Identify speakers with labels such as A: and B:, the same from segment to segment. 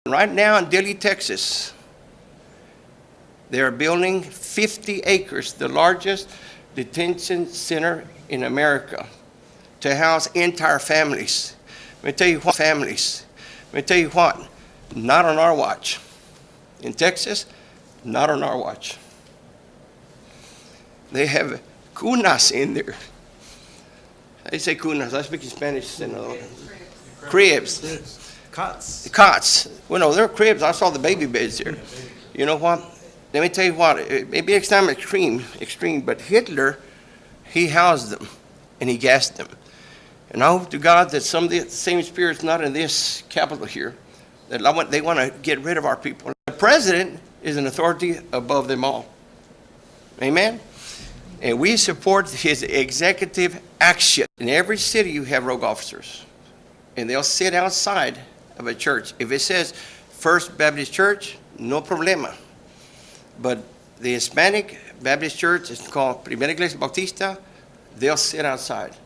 A: Right now in Dilley, Texas, they are building 50 acres, the largest detention center in America, to house entire families. Let me tell you what, families. Let me tell you what, not on our watch. In Texas, not on our watch. They have cunas in there. They say cunas. I speak in Spanish. Cribs. Cots. Well, no, they're cribs. I saw the baby beds there. You know what? Let me tell you what. Maybe it's not extreme, but Hitler, he housed them and he gassed them. And I hope to God that some of the same spirit's not in this capital here, that they want to get rid of our people. The president is an authority above them all. Amen? And we support his executive action. In every city, you have rogue officers. And they'll sit outside of a church. If it says First Baptist Church, no problema. But the Hispanic Baptist Church is called Primera Iglesia Bautista. They'll sit outside.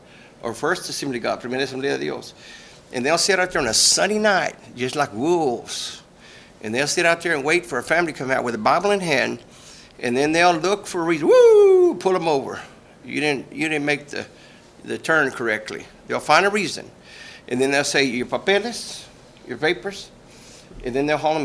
A: Or First Assembly of God, Primera Asamblea de Dios. And they'll sit out there on a sunny night, just like wolves. And they'll sit out there and wait for a family to come out with a Bible in hand. And then they'll look for a reason. Woo! Pull them over. You didn't make the turn correctly. They'll find a reason. And then they'll say, your papeles, your papers. And then they'll haul them in.